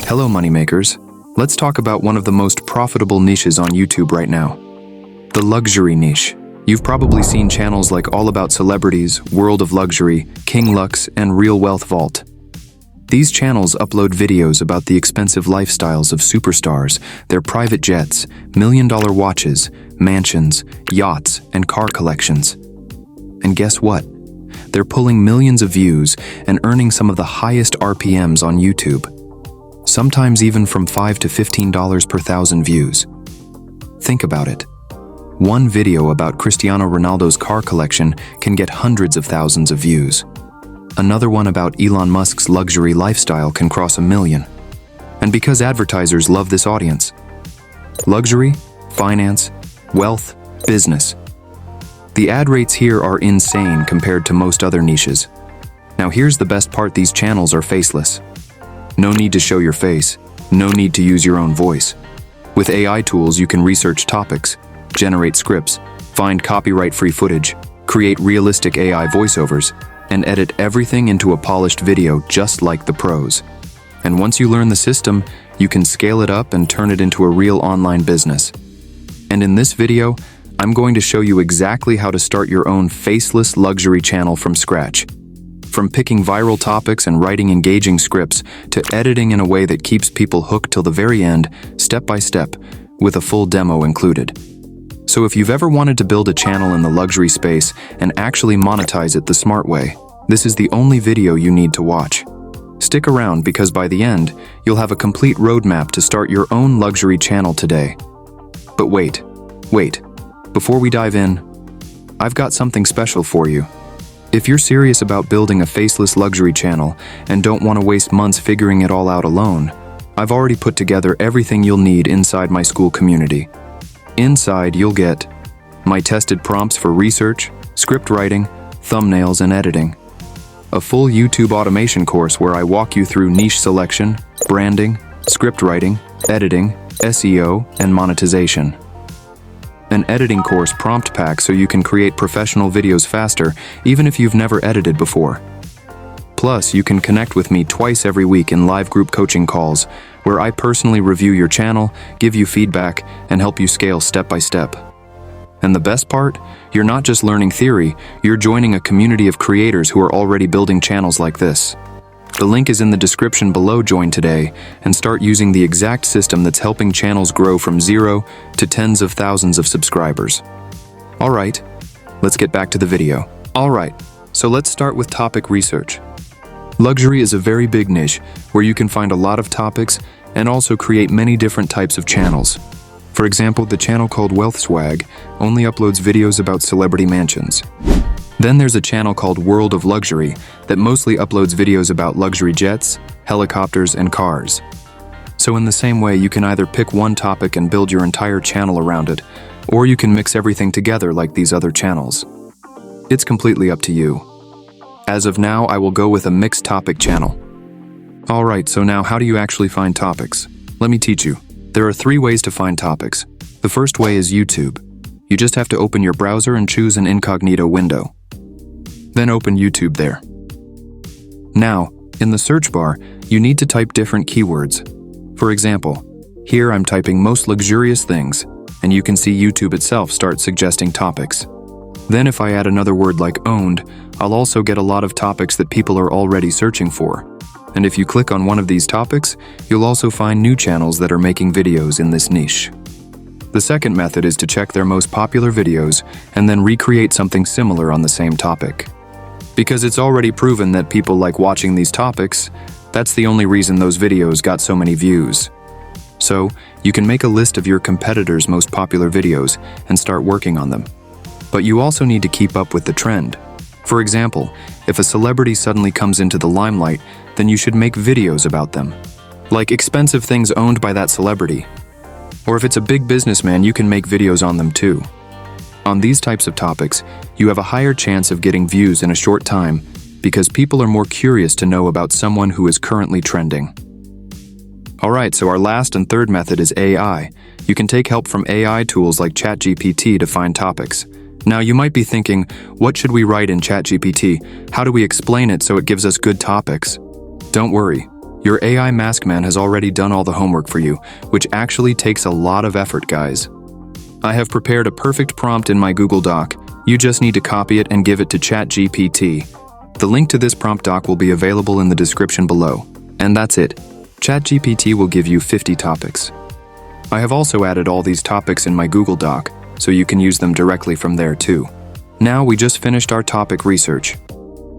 Hello, moneymakers. Let's talk about one of the most profitable niches on YouTube right now. The luxury niche. You've probably seen channels like All About Celebrities, World of Luxury, King Lux, and Real Wealth Vault. These channels upload videos about the expensive lifestyles of superstars, their private jets, million-dollar watches, mansions, yachts, and car collections. And guess what? They're pulling millions of views and earning some of the highest RPMs on YouTube. Sometimes even from $5 to $15 per thousand views. Think about it. One video about Cristiano Ronaldo's car collection can get hundreds of thousands of views. Another one about Elon Musk's luxury lifestyle can cross 1 million. And because advertisers love this audience. Luxury, finance, wealth, business. The ad rates here are insane compared to most other niches. Now here's the best part: these channels are faceless. No need to show your face, no need to use your own voice. With AI tools, you can research topics, generate scripts, find copyright-free footage, create realistic AI voiceovers, and edit everything into a polished video just like the pros. And once you learn the system, you can scale it up and turn it into a real online business. And in this video, I'm going to show you exactly how to start your own faceless luxury channel from scratch. From picking viral topics and writing engaging scripts to editing in a way that keeps people hooked till the very end, step by step, with a full demo included. So if you've ever wanted to build a channel in the luxury space and actually monetize it the smart way, this is the only video you need to watch. Stick around because by the end, you'll have a complete roadmap to start your own luxury channel today. But wait. Before we dive in, I've got something special for you. If you're serious about building a faceless luxury channel and don't want to waste months figuring it all out alone, I've already put together everything you'll need inside my Skool community. Inside, you'll get my tested prompts for research, script writing, thumbnails, and editing. A full YouTube automation course where I walk you through niche selection, branding, script writing, editing, SEO, and monetization. An editing course prompt pack so you can create professional videos faster, even if you've never edited before. Plus, you can connect with me twice every week in live group coaching calls, where I personally review your channel, give you feedback, and help you scale step by step. And the best part? You're not just learning theory, you're joining a community of creators who are already building channels like this. The link is in the description below. Join today and start using the exact system that's helping channels grow from 0 to tens of thousands of subscribers. Alright, let's get back to the video. Alright, so let's start with topic research. Luxury is a very big niche where you can find a lot of topics and also create many different types of channels. For example, the channel called Wealth Swag only uploads videos about celebrity mansions. Then there's a channel called World of Luxury that mostly uploads videos about luxury jets, helicopters, and cars. So in the same way, you can either pick one topic and build your entire channel around it, or you can mix everything together like these other channels. It's completely up to you. As of now, I will go with a mixed topic channel. Alright, so now how do you actually find topics? Let me teach you. There are 3 ways to find topics. The first way is YouTube. You just have to open your browser and choose an incognito window. Then open YouTube there. Now, in the search bar, you need to type different keywords. For example, here I'm typing most luxurious things, and you can see YouTube itself start suggesting topics. Then if I add another word like owned, I'll also get a lot of topics that people are already searching for. And if you click on one of these topics, you'll also find new channels that are making videos in this niche. The second method is to check their most popular videos and then recreate something similar on the same topic. Because it's already proven that people like watching these topics, that's the only reason those videos got so many views. So, you can make a list of your competitors' most popular videos and start working on them. But you also need to keep up with the trend. For example, if a celebrity suddenly comes into the limelight, then you should make videos about them. Like expensive things owned by that celebrity. Or if it's a big businessman, you can make videos on them too. On these types of topics, you have a higher chance of getting views in a short time because people are more curious to know about someone who is currently trending. Alright, so our last and third method is AI. You can take help from AI tools like ChatGPT to find topics. Now you might be thinking, what should we write in ChatGPT? How do we explain it so it gives us good topics? Don't worry, Your AI Maskman has already done all the homework for you, which actually takes a lot of effort, guys. I have prepared a perfect prompt in my Google Doc. You just need to copy it and give it to ChatGPT. The link to this prompt doc will be available in the description below. And that's it. ChatGPT will give you 50 topics. I have also added all these topics in my Google Doc, so you can use them directly from there too. Now we just finished our topic research.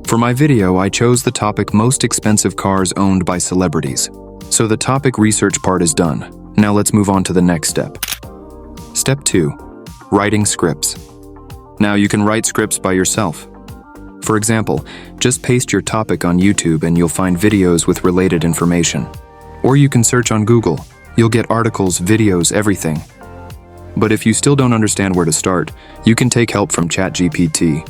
For my video, I chose the topic most expensive cars owned by celebrities. So the topic research part is done. Now let's move on to the next step. Step 2. Writing scripts. Now you can write scripts by yourself. For example, just paste your topic on YouTube and you'll find videos with related information. Or you can search on Google. You'll get articles, videos, everything. But if you still don't understand where to start, you can take help from ChatGPT.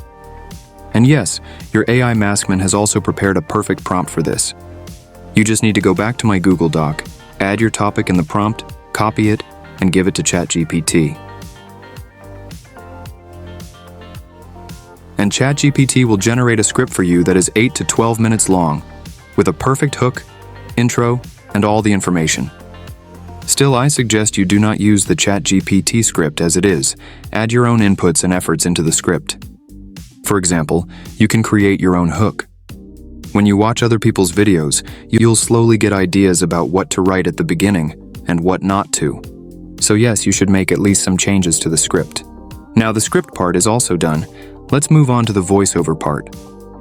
And yes, your AI Maskman has also prepared a perfect prompt for this. You just need to go back to my Google Doc, add your topic in the prompt, copy it, and give it to ChatGPT. And ChatGPT will generate a script for you that is 8 to 12 minutes long, with a perfect hook, intro, and all the information. Still, I suggest you do not use the ChatGPT script as it is. Add your own inputs and efforts into the script. For example, you can create your own hook. When you watch other people's videos, you'll slowly get ideas about what to write at the beginning and what not to. So yes, you should make at least some changes to the script. Now the script part is also done. Let's move on to the voiceover part.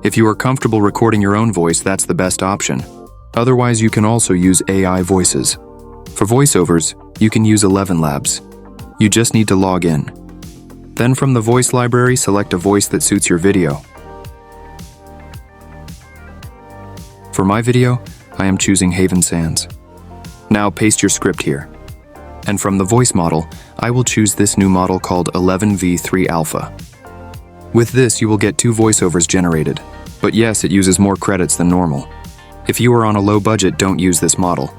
If you are comfortable recording your own voice, that's the best option. Otherwise, you can also use AI voices. For voiceovers, you can use ElevenLabs. You just need to log in. Then from the voice library, select a voice that suits your video. For my video, I am choosing Haven Sands. Now paste your script here. And from the voice model, I will choose this new model called 11v3 Alpha. With this, you will get 2 voiceovers generated. But yes, it uses more credits than normal. If you are on a low budget, don't use this model.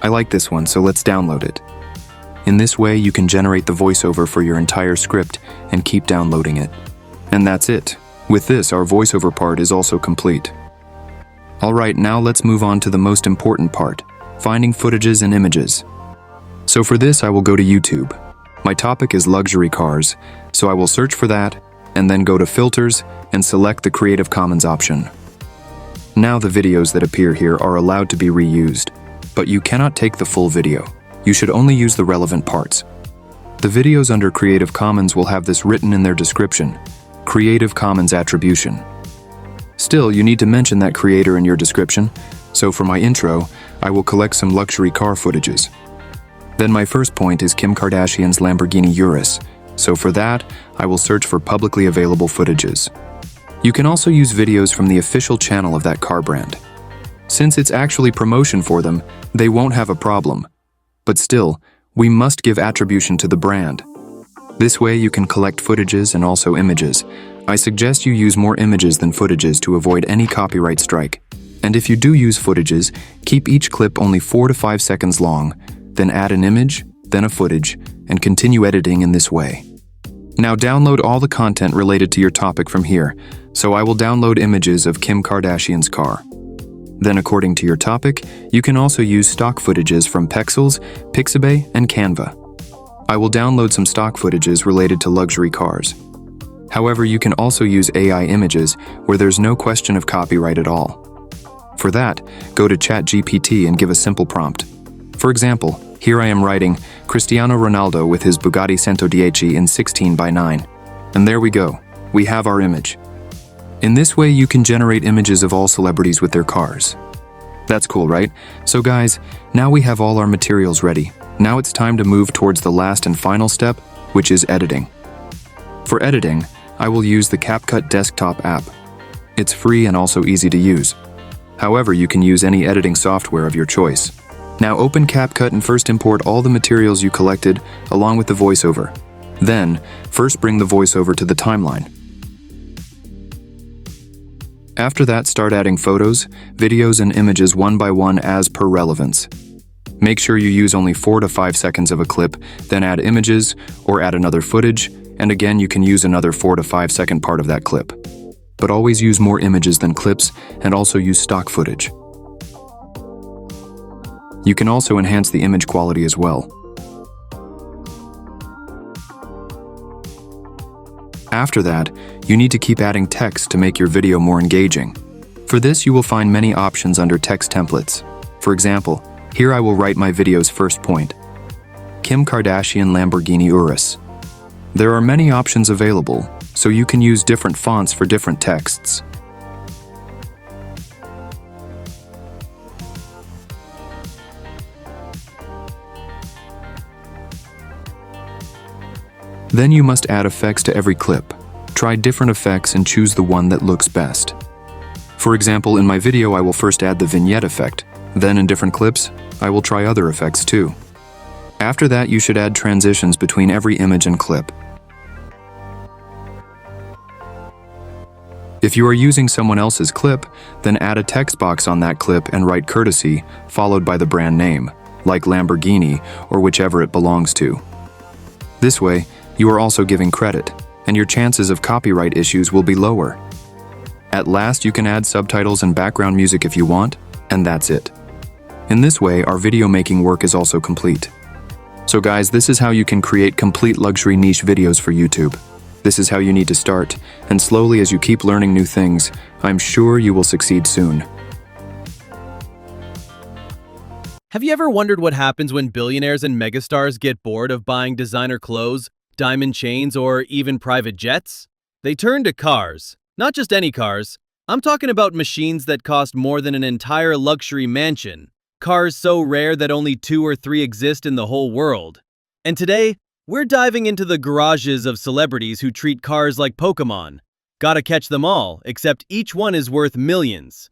I like this one, so let's download it. In this way, you can generate the voiceover for your entire script and keep downloading it. And that's it. With this, our voiceover part is also complete. Alright, now let's move on to the most important part, finding footages and images. So for this, I will go to YouTube. My topic is luxury cars, so I will search for that, and then go to Filters and select the Creative Commons option. Now the videos that appear here are allowed to be reused, but you cannot take the full video. You should only use the relevant parts. The videos under Creative Commons will have this written in their description, Creative Commons Attribution. Still, you need to mention that creator in your description, so for my intro, I will collect some luxury car footages. Then my first point is Kim Kardashian's Lamborghini Urus, so for that, I will search for publicly available footages. You can also use videos from the official channel of that car brand. Since it's actually promotion for them, they won't have a problem. But still, we must give attribution to the brand. This way you can collect footages and also images. I suggest you use more images than footages to avoid any copyright strike. And if you do use footages, keep each clip only 4 to 5 seconds long, then add an image, then a footage, and continue editing in this way. Now download all the content related to your topic from here, so I will download images of Kim Kardashian's car. Then according to your topic, you can also use stock footages from Pexels, Pixabay, and Canva. I will download some stock footages related to luxury cars. However, you can also use AI images where there's no question of copyright at all. For that, go to ChatGPT and give a simple prompt. For example, here I am writing Cristiano Ronaldo with his Bugatti 110 in 16:9. And there we go. We have our image. In this way, you can generate images of all celebrities with their cars. That's cool, right? So guys, now we have all our materials ready. Now it's time to move towards the last and final step, which is editing. For editing, I will use the CapCut desktop app. It's free and also easy to use. However, you can use any editing software of your choice. Now open CapCut and first import all the materials you collected along with the voiceover. Then, first bring the voiceover to the timeline. After that, start adding photos, videos, and images one by one as per relevance. Make sure you use only 4 to 5 seconds of a clip, then add images or add another footage, and again you can use another 4 to 5 second part of that clip. but always use more images than clips and also use stock footage. You can also enhance the image quality as well. After that, you need to keep adding text to make your video more engaging. For this, you will find many options under text templates. For example, here I will write my video's first point. Kim Kardashian Lamborghini Urus. There are many options available, so you can use different fonts for different texts. Then you must add effects to every clip. Try different effects and choose the one that looks best. For example, in my video I will first add the vignette effect. Then in different clips, I will try other effects too. After that, you should add transitions between every image and clip. If you are using someone else's clip, then add a text box on that clip and write courtesy, followed by the brand name, like Lamborghini or whichever it belongs to. This way, you are also giving credit, and your chances of copyright issues will be lower. At last, you can add subtitles and background music if you want, and that's it. In this way, our video making work is also complete. So guys, this is how you can create complete luxury niche videos for YouTube. This is how you need to start, and slowly as you keep learning new things, I'm sure you will succeed soon. Have you ever wondered what happens when billionaires and megastars get bored of buying designer clothes, diamond chains, or even private jets? They turn to cars. Not just any cars. I'm talking about machines that cost more than an entire luxury mansion. Cars so rare that only 2 or 3 exist in the whole world. And today, we're diving into the garages of celebrities who treat cars like Pokemon. Gotta catch them all, except each one is worth millions.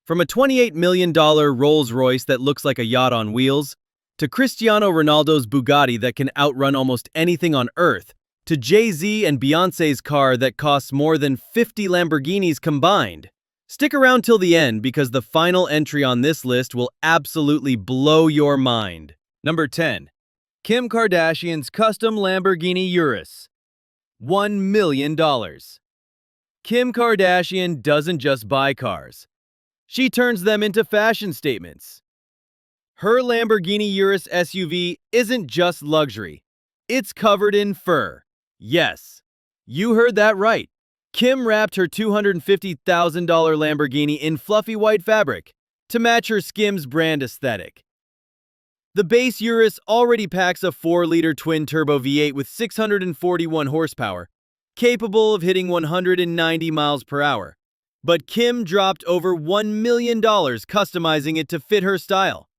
From a $28 million Rolls-Royce that looks like a yacht on wheels, to Cristiano Ronaldo's Bugatti that can outrun almost anything on Earth, to Jay-Z and Beyoncé's car that costs more than 50 Lamborghinis combined. Stick around till the end because the final entry on this list will absolutely blow your mind. Number 10. Kim Kardashian's custom Lamborghini Urus. $1 million. Kim Kardashian doesn't just buy cars. She turns them into fashion statements. Her Lamborghini Urus SUV isn't just luxury. It's covered in fur. Yes, you heard that right. Kim wrapped her $250,000 Lamborghini in fluffy white fabric to match her Skims brand aesthetic. The base Urus already packs a 4-liter twin-turbo V8 with 641 horsepower, capable of hitting 190 miles per hour. But Kim dropped over $1 million customizing it to fit her style.